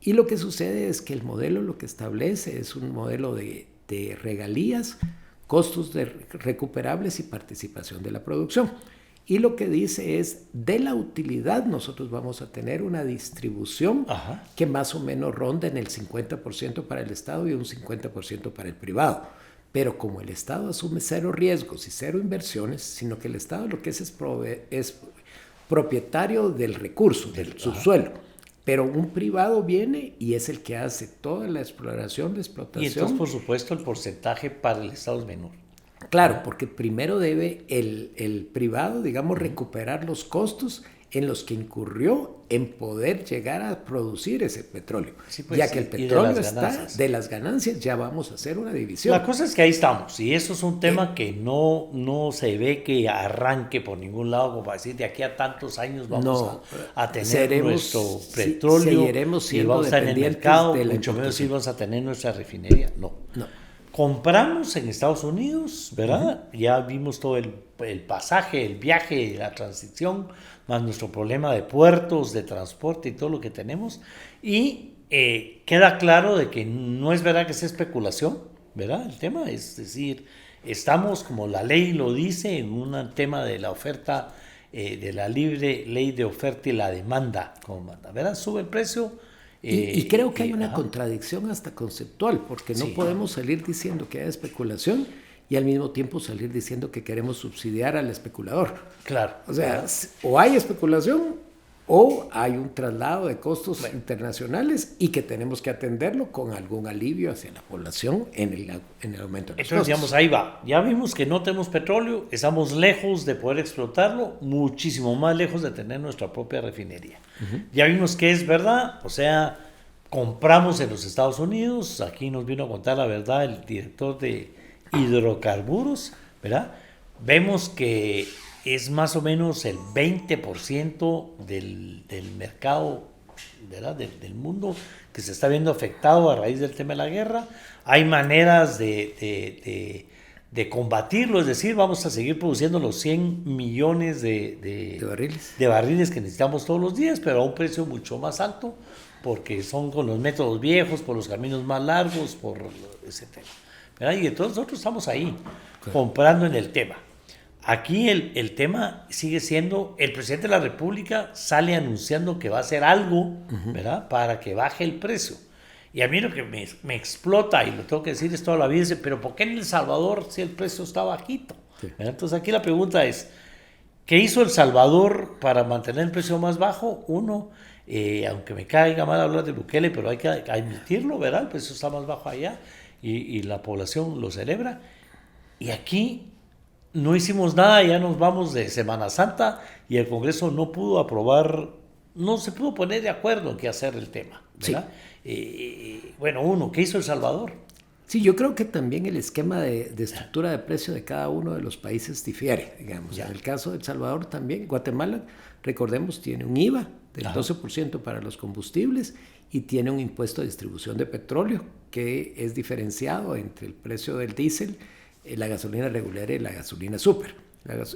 Y lo que sucede es que el modelo lo que establece es un modelo de regalías, costos recuperables y participación de la producción. Y lo que dice es, de la utilidad nosotros vamos a tener una distribución que más o menos ronda en el 50% para el Estado y un 50% para el privado. Pero como el Estado asume cero riesgos y cero inversiones, sino que el Estado lo que es propietario del recurso, del subsuelo. Pero un privado viene y es el que hace toda la exploración, la explotación. Y entonces, por supuesto, el porcentaje para el Estado es menor. Claro, porque primero debe el privado, digamos, recuperar los costos en los que incurrió en poder llegar a producir ese petróleo. Sí, pues, ya que el petróleo está de las ganancias, ya vamos a hacer una división. La cosa es que ahí estamos, y eso es un tema que no se ve que arranque por ningún lado, como para decir, de aquí a tantos años vamos a tener nuestro petróleo, seguiremos siendo y vamos a estar en el mercado, mucho menos si vamos a tener nuestra refinería. No. Compramos en Estados Unidos, ¿verdad? Ya vimos todo el pasaje, el viaje, la transición, más nuestro problema de puertos, de transporte y todo lo que tenemos. Y queda claro de que no es verdad que sea especulación, ¿verdad? El tema es decir, estamos, como la ley lo dice, en un tema de la oferta, de la libre ley de oferta y la demanda, como manda, ¿verdad? Sube el precio. Y creo que hay una contradicción hasta conceptual, porque no podemos salir diciendo que hay especulación y al mismo tiempo salir diciendo que queremos subsidiar al especulador. Claro. O sea, o hay especulación o hay un traslado de costos internacionales y que tenemos que atenderlo con algún alivio hacia la población en el aumento de los costos. Digamos, ahí va. Ya vimos que no tenemos petróleo, estamos lejos de poder explotarlo, muchísimo más lejos de tener nuestra propia refinería. Ya vimos que es verdad, o sea, compramos en los Estados Unidos, aquí nos vino a contar la verdad el director de hidrocarburos, ¿verdad? Vemos que es más o menos el 20% del mercado, ¿verdad? Del mundo que se está viendo afectado a raíz del tema de la guerra. Hay maneras de combatirlo, es decir, vamos a seguir produciendo los 100 millones de barriles que necesitamos todos los días, pero a un precio mucho más alto, porque son con los métodos viejos, por los caminos más largos, por ese tema, ¿verdad? Y entonces nosotros estamos ahí, comprando en el tema. Aquí el tema sigue siendo, el presidente de la República sale anunciando que va a hacer algo, ¿verdad?, para que baje el precio. Y a mí lo que me explota, y lo tengo que decir, es toda la vida, dice, pero ¿por qué en El Salvador si el precio está bajito? Sí. Entonces aquí la pregunta es, ¿qué hizo El Salvador para mantener el precio más bajo? Uno, aunque me caiga mal hablar de Bukele, pero hay que admitirlo, ¿verdad? El precio está más bajo allá y la población lo celebra. Y aquí no hicimos nada, ya nos vamos de Semana Santa y el Congreso no pudo aprobar, no se pudo poner de acuerdo en qué hacer el tema, ¿verdad? Sí. Bueno, uno, ¿qué hizo El Salvador? Sí, yo creo que también el esquema de estructura de precio de cada uno de los países difiere, digamos. En el caso de El Salvador también, Guatemala, recordemos, tiene un IVA del 12% para los combustibles y tiene un impuesto de distribución de petróleo que es diferenciado entre el precio del diésel, la gasolina regular y la gasolina super.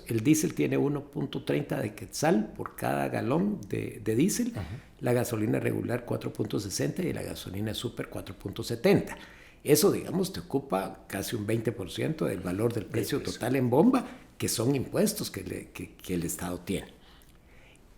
El diésel tiene 1.30 de quetzal por cada galón de diésel, la gasolina regular 4.60 y la gasolina super 4.70. Eso, digamos, te ocupa casi un 20% del valor del precio total en bomba, que son impuestos que el Estado tiene.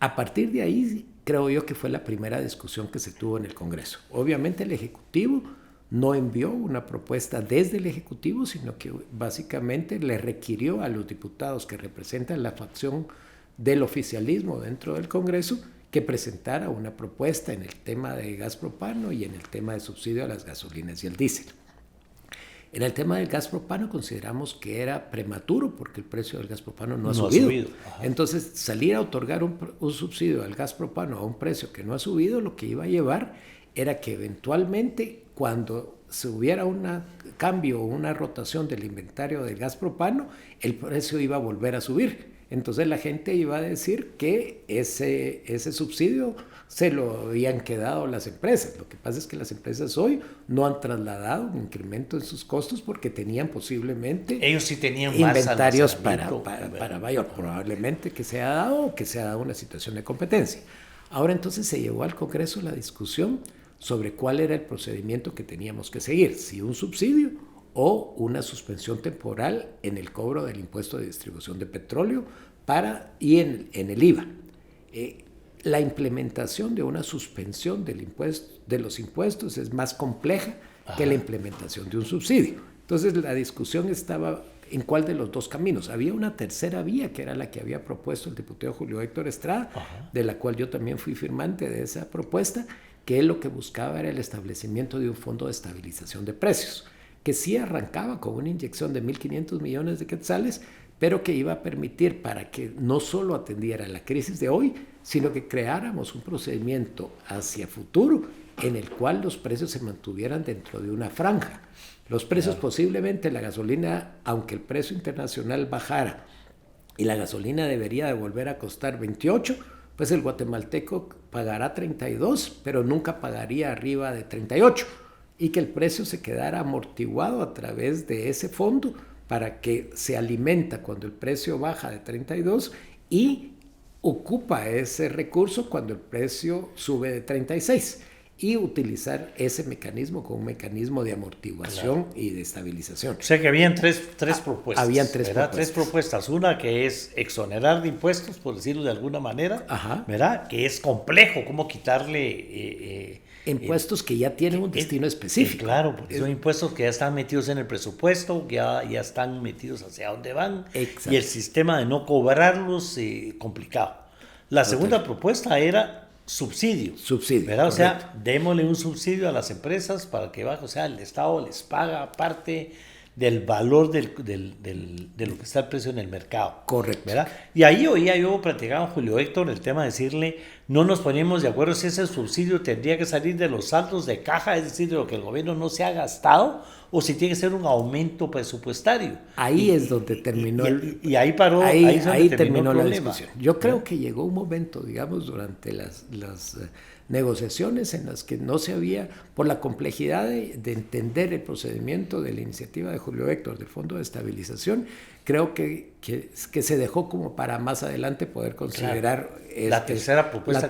A partir de ahí, creo yo que fue la primera discusión que se tuvo en el Congreso. Obviamente el Ejecutivo no envió una propuesta desde el Ejecutivo, sino que básicamente le requirió a los diputados que representan la facción del oficialismo dentro del Congreso que presentara una propuesta en el tema de gas propano y en el tema de subsidio a las gasolinas y el diésel. En el tema del gas propano consideramos que era prematuro porque el precio del gas propano no ha subido. Entonces, salir a otorgar un subsidio al gas propano a un precio que no ha subido, lo que iba a llevar era que eventualmente cuando se hubiera un cambio o una rotación del inventario del gas propano, el precio iba a volver a subir. Entonces la gente iba a decir que ese subsidio se lo habían quedado las empresas. Lo que pasa es que las empresas hoy no han trasladado un incremento en sus costos porque tenían posiblemente ellos sí tenían inventarios para mayor. Probablemente que se ha dado o que se ha dado una situación de competencia. Ahora entonces se llevó al Congreso la discusión sobre cuál era el procedimiento que teníamos que seguir, si un subsidio o una suspensión temporal en el cobro del impuesto de distribución de petróleo y en el IVA. La implementación de una suspensión de los impuestos es más compleja que la implementación de un subsidio. Entonces la discusión estaba en cuál de los dos caminos. Había una tercera vía que era la que había propuesto el diputado Julio Héctor Estrada, de la cual yo también fui firmante de esa propuesta, que lo que buscaba era el establecimiento de un fondo de estabilización de precios, que sí arrancaba con una inyección de 1.500 millones de quetzales, pero que iba a permitir para que no solo atendiera la crisis de hoy, sino que creáramos un procedimiento hacia futuro en el cual los precios se mantuvieran dentro de una franja. Los precios posiblemente, la gasolina, aunque el precio internacional bajara y la gasolina debería de volver a costar 28, pues el guatemalteco pagará 32, pero nunca pagaría arriba de 38, y que el precio se quedara amortiguado a través de ese fondo para que se alimenta cuando el precio baja de 32 y ocupa ese recurso cuando el precio sube de 36, y utilizar ese mecanismo como un mecanismo de amortiguación y de estabilización. O sea que habían tres propuestas. Habían tres propuestas. Una que es exonerar de impuestos, por decirlo de alguna manera, ¿verdad? Que es complejo, cómo quitarle... impuestos que ya tienen un destino específico. Claro, porque son impuestos que ya están metidos en el presupuesto, ya están metidos hacia dónde van. Exacto. Y el sistema de no cobrarlos, complicado. La segunda propuesta era subsidio, ¿verdad? O sea, démosle un subsidio a las empresas para que baje, o sea, el Estado les paga parte del valor de lo que está el precio en el mercado. Correcto. ¿Verdad? Y ahí oía yo platicaba con Julio Héctor el tema de decirle, no nos poníamos de acuerdo si ese subsidio tendría que salir de los saldos de caja, es decir, de lo que el gobierno no se ha gastado, o si tiene que ser un aumento presupuestario. Ahí es donde terminó y ahí paró, ahí terminó la discusión. Yo creo que llegó un momento, digamos, durante las negociaciones en las que no se había, por la complejidad de entender el procedimiento de la iniciativa de Julio Héctor del Fondo de Estabilización, creo que se dejó como para más adelante poder considerar la tercera propuesta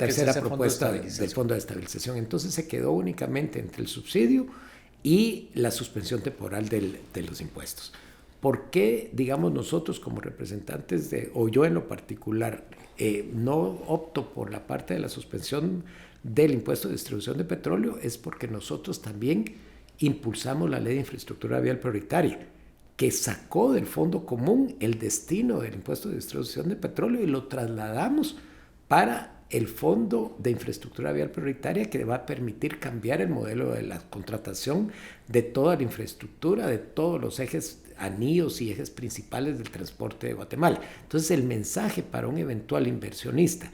del Fondo de Estabilización. Entonces se quedó únicamente entre el subsidio y la suspensión temporal de los impuestos. ¿Por qué, digamos, nosotros como representantes o yo en lo particular, no opto por la parte de la suspensión del impuesto de distribución de petróleo? Es porque nosotros también impulsamos la ley de infraestructura vial prioritaria, que sacó del fondo común el destino del impuesto de distribución de petróleo y lo trasladamos para el fondo de infraestructura vial prioritaria, que va a permitir cambiar el modelo de la contratación de toda la infraestructura, de todos los ejes, anillos y ejes principales del transporte de Guatemala. Entonces el mensaje para un eventual inversionista,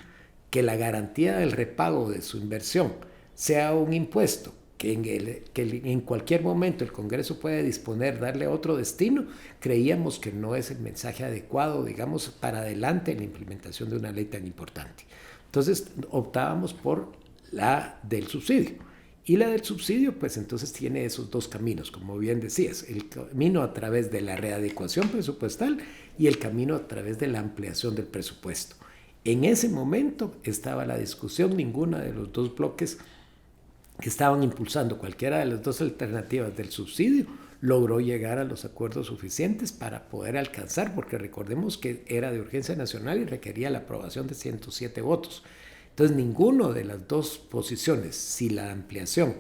que la garantía del repago de su inversión sea un impuesto que en cualquier momento el Congreso puede disponer, darle otro destino, creíamos que no es el mensaje adecuado, digamos, para adelante en la implementación de una ley tan importante. Entonces optábamos por la del subsidio. Y la del subsidio, pues entonces tiene esos dos caminos, como bien decías, el camino a través de la readecuación presupuestal y el camino a través de la ampliación del presupuesto. En ese momento estaba la discusión, ninguna de los dos bloques que estaban impulsando cualquiera de las dos alternativas del subsidio logró llegar a los acuerdos suficientes para poder alcanzar, porque recordemos que era de urgencia nacional y requería la aprobación de 107 votos. Entonces, ninguno de las dos posiciones, si la ampliación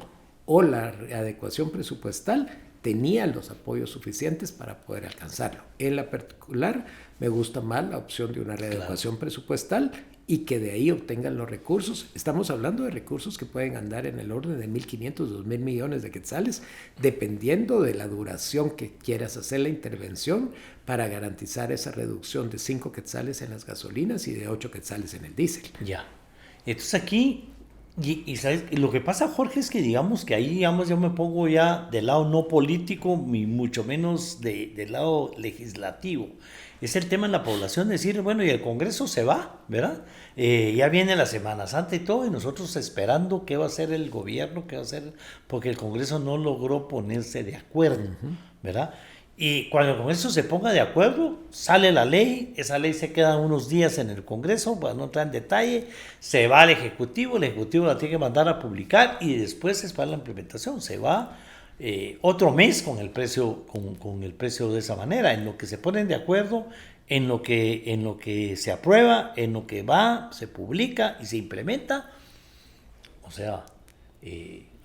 o la adecuación presupuestal, tenía los apoyos suficientes para poder alcanzarlo. En la particular, me gusta más la opción de una readecuación presupuestal y que de ahí obtengan los recursos. Estamos hablando de recursos que pueden andar en el orden de 1.500, 2.000 millones de quetzales, dependiendo de la duración que quieras hacer la intervención para garantizar esa reducción de 5 quetzales en las gasolinas y de 8 quetzales en el diésel. Ya. Entonces aquí, y ¿sabes? Lo que pasa, Jorge, es que digamos que ahí, digamos, yo me pongo ya del lado no político, ni mucho menos del lado legislativo. Es el tema en la población, decir, bueno, y el Congreso se va, ¿verdad? Ya viene la Semana Santa y todo, y nosotros esperando qué va a hacer el gobierno, qué va a hacer, porque el Congreso no logró ponerse de acuerdo, ¿verdad? Y cuando el Congreso se ponga de acuerdo, sale la ley, esa ley se queda unos días en el Congreso, para no entrar en detalle, se va al Ejecutivo, el Ejecutivo la tiene que mandar a publicar y después es para la implementación, se va otro mes con el precio de esa manera, en lo que se ponen de acuerdo, en lo que se aprueba, en lo que va, se publica y se implementa. O sea,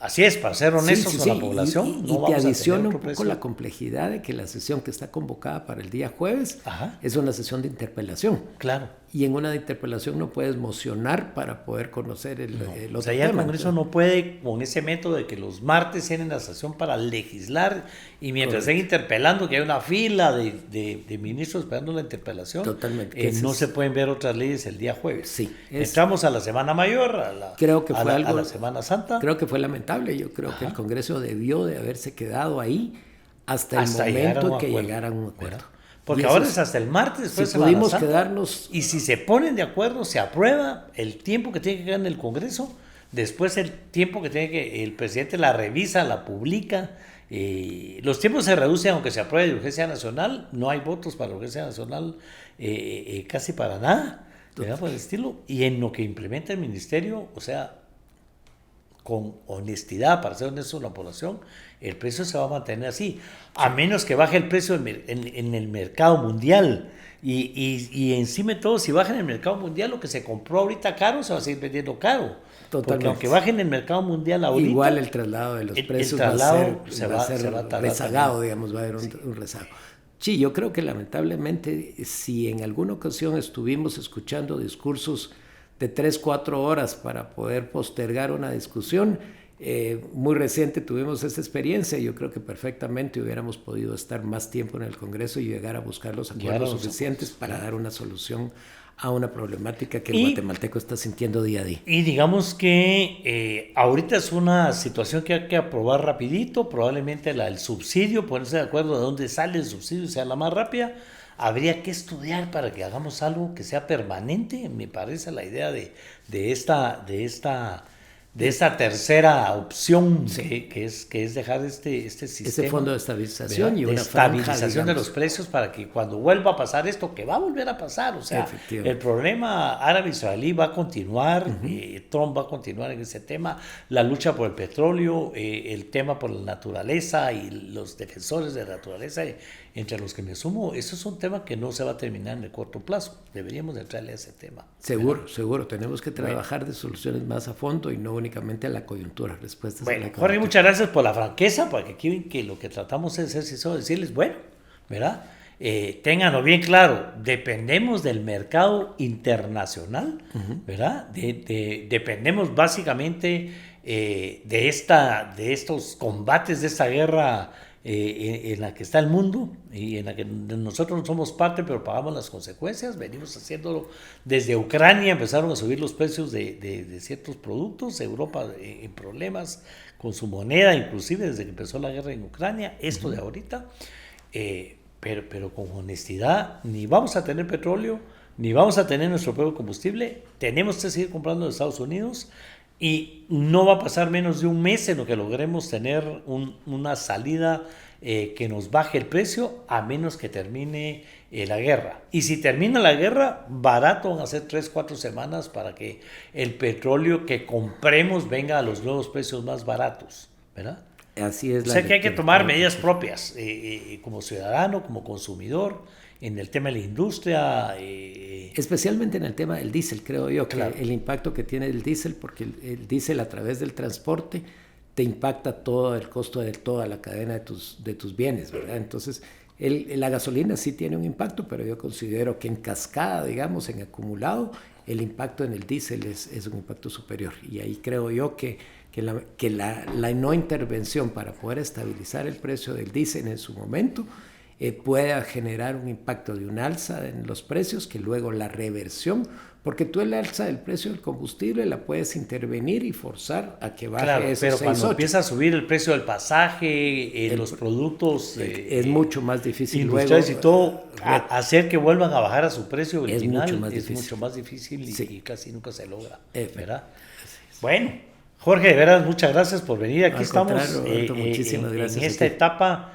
así es, para ser honestos con la población. Y te adiciona un poco la complejidad de que la sesión que está convocada para el día jueves es una sesión de interpelación. Claro. y en una interpelación no puedes mocionar para poder conocer el otro O sea, ya el tema. Congreso no puede, con ese método de que los martes tienen la sesión para legislar y mientras estén interpelando, que hay una fila de ministros esperando la interpelación, Totalmente. No se pueden ver otras leyes el día jueves. Sí. Entramos a la Semana Mayor, a la Semana Santa. Creo que fue lamentable. Yo creo que el Congreso debió de haberse quedado ahí hasta el momento que llegaran a un acuerdo. ¿Verdad? Porque ahora es hasta el martes después si pudimos quedarnos. Y si se ponen de acuerdo, se aprueba el tiempo que tiene que quedar en el Congreso, después el tiempo que tiene que el presidente la revisa, la publica. Los tiempos se reducen aunque se apruebe de urgencia nacional, no hay votos para la urgencia nacional casi para nada, ¿verdad? Por el estilo. Y en lo que implementa el ministerio, o sea, con honestidad, para ser honesto con la población, el precio se va a mantener así, a menos que baje el precio en el mercado mundial. Y encima de todo, si baja en el mercado mundial, lo que se compró ahorita caro se va a seguir vendiendo caro. Totalmente. Porque aunque baje en el mercado mundial ahorita, igual el traslado de los precios va a ser rezagado, digamos, va a haber un rezago. Sí, yo creo que lamentablemente, si en alguna ocasión estuvimos escuchando discursos de 3-4 horas para poder postergar una discusión, muy reciente tuvimos esa experiencia. Yo creo que perfectamente hubiéramos podido estar más tiempo en el Congreso y llegar a buscar los acuerdos suficientes para dar una solución a una problemática que el guatemalteco está sintiendo día a día. Y digamos que ahorita es una situación que hay que aprobar rapidito, probablemente el subsidio, ponerse de acuerdo de dónde sale el subsidio sea la más rápida. Habría que estudiar para que hagamos algo que sea permanente, me parece la idea de esta tercera opción, que es dejar este sistema. Ese fondo de estabilización y una estabilización de los precios para que cuando vuelva a pasar esto, que va a volver a pasar, o sea, el problema árabe-israelí va a continuar, Trump va a continuar en ese tema, la lucha por el petróleo, el tema por la naturaleza y los defensores de la naturaleza, entre los que me sumo, eso es un tema que no se va a terminar en el corto plazo. Deberíamos entrarle a ese tema. Seguro. Tenemos que trabajar de soluciones más a fondo y no únicamente a la coyuntura. Respuestas a la coyuntura. Jorge, muchas gracias por la franqueza, porque aquí ven que lo que tratamos es decirles, bueno, ¿verdad? Ténganlo bien claro, dependemos del mercado internacional, ¿verdad? Dependemos básicamente de estos combates, de esta guerra en la que está el mundo y en la que nosotros no somos parte, pero pagamos las consecuencias. Venimos haciéndolo desde Ucrania, empezaron a subir los precios de ciertos productos, Europa en problemas con su moneda, inclusive desde que empezó la guerra en Ucrania, esto de ahorita, pero con honestidad, ni vamos a tener petróleo, ni vamos a tener nuestro propio combustible, tenemos que seguir comprando de Estados Unidos. Y no va a pasar menos de un mes en lo que logremos tener una salida que nos baje el precio, a menos que termine la guerra. Y si termina la guerra, barato van a ser 3-4 semanas para que el petróleo que compremos venga a los nuevos precios más baratos, ¿verdad? Así es. O sea que hay que tomar medidas propias como ciudadano, como consumidor, en el tema de la industria. Especialmente en el tema del diésel, creo yo, que el impacto que tiene el diésel, porque el diésel a través del transporte te impacta todo el costo de toda la cadena de tus bienes, ¿verdad? Entonces, la gasolina sí tiene un impacto, pero yo considero que en cascada, digamos, en acumulado, el impacto en el diésel es un impacto superior. Y ahí creo yo que la no intervención para poder estabilizar el precio del diésel en su momento pueda generar un impacto de un alza en los precios, que luego la reversión, porque tú el alza del precio del combustible la puedes intervenir y forzar a que baje esos 6-8. Pero cuando empieza a subir el precio del pasaje, los productos es mucho más difícil industriales luego, y todo, hacer que vuelvan a bajar a su precio original es mucho más difícil y casi nunca se logra, ¿verdad? Bueno, Jorge, de veras, muchas gracias por venir. Aquí estamos muchísimas gracias en esta etapa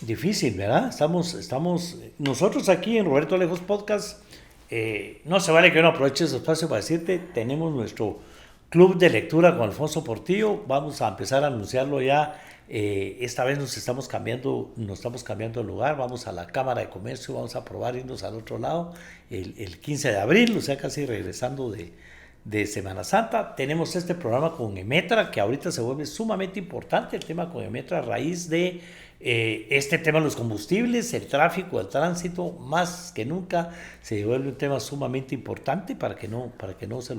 difícil, ¿verdad? Estamos nosotros aquí en Roberto Alejos Podcast. No se vale que uno aproveche ese espacio para decirte, tenemos nuestro club de lectura con Alfonso Portillo, vamos a empezar a anunciarlo ya. Esta vez nos estamos cambiando de lugar, vamos a la Cámara de Comercio, vamos a probar irnos al otro lado el 15 de abril, o sea, casi regresando de Semana Santa. Tenemos este programa con Emetra, que ahorita se vuelve sumamente importante, el tema con Emetra, a raíz de Este tema de los combustibles, el tráfico, el tránsito, más que nunca se vuelve un tema sumamente importante para que no se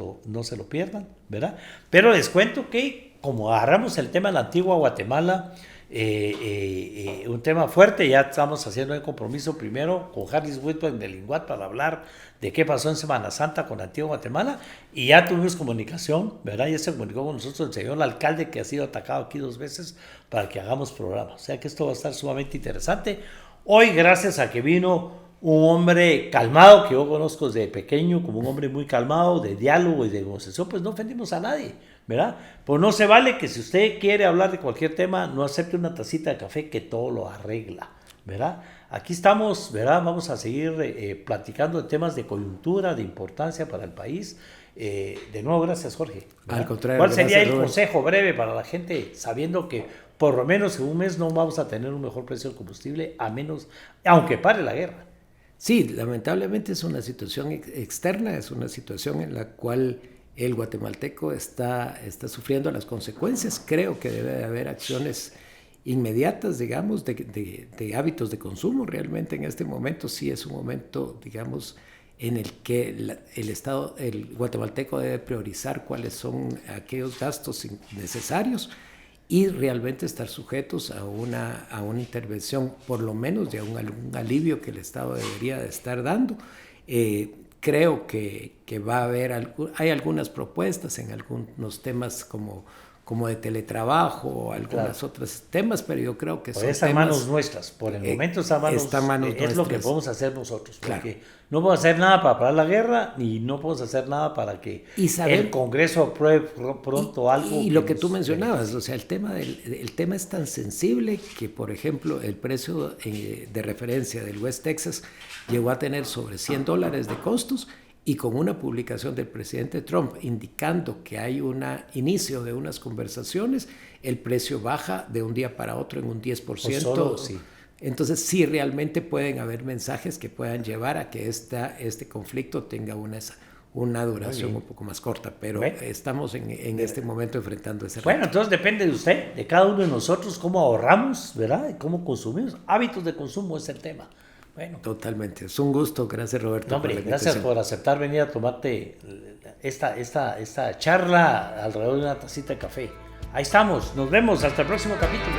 lo pierdan, ¿verdad? Pero les cuento que como agarramos el tema de la antigua Guatemala, un tema fuerte, ya estamos haciendo el compromiso primero con Harris Whitman de Linguat para hablar de qué pasó en Semana Santa con Antigua Guatemala, y ya tuvimos comunicación, ¿verdad? Ya se comunicó con nosotros el señor alcalde, que ha sido atacado aquí 2 veces, para que hagamos programa. O sea que esto va a estar sumamente interesante. Hoy, gracias a que vino un hombre calmado, que yo conozco desde pequeño como un hombre muy calmado, de diálogo y de negociación, pues no ofendimos a nadie, ¿verdad? Pues no se vale que si usted quiere hablar de cualquier tema, no acepte una tacita de café, que todo lo arregla, ¿verdad? Aquí estamos, ¿verdad? Vamos a seguir platicando de temas de coyuntura, de importancia para el país. De nuevo, gracias, Jorge, ¿verdad? Al contrario. ¿Cuál sería el consejo breve para la gente, sabiendo que por lo menos en un mes no vamos a tener un mejor precio del combustible, aunque pare la guerra? Sí, lamentablemente es una situación externa, es una situación en la cual el guatemalteco está sufriendo las consecuencias. Creo que debe de haber acciones inmediatas, digamos, de hábitos de consumo. Realmente en este momento sí es un momento, digamos, en el que el guatemalteco debe priorizar cuáles son aquellos gastos necesarios y realmente estar sujetos a una intervención, por lo menos de un alivio que el Estado debería de estar dando. Creo que va a haber, hay algunas propuestas en algunos temas como de teletrabajo o algunos otros temas, pero yo creo que son temas... Están manos nuestras, por el momento están manos nuestras. Es lo que podemos hacer nosotros, porque no podemos hacer nada para parar la guerra, ni no podemos hacer nada para que el Congreso apruebe pronto algo. Y lo que tú mencionabas, o sea, el tema es tan sensible que, por ejemplo, el precio de referencia del West Texas llegó a tener sobre $100 de costos, y con una publicación del presidente Trump indicando que hay un inicio de unas conversaciones, el precio baja de un día para otro en un 10%. Sí. Entonces sí, realmente pueden haber mensajes que puedan llevar a que este conflicto tenga una duración un poco más corta, pero estamos en este momento enfrentando ese reto. Bueno, entonces depende de usted, de cada uno de nosotros, cómo ahorramos, ¿verdad? Y cómo consumimos. Hábitos de consumo es el tema. Bueno. Totalmente. Es un gusto. Gracias, Roberto. Hombre, gracias por aceptar venir a tomarte esta charla alrededor de una tacita de café. Ahí estamos. Nos vemos. Hasta el próximo capítulo.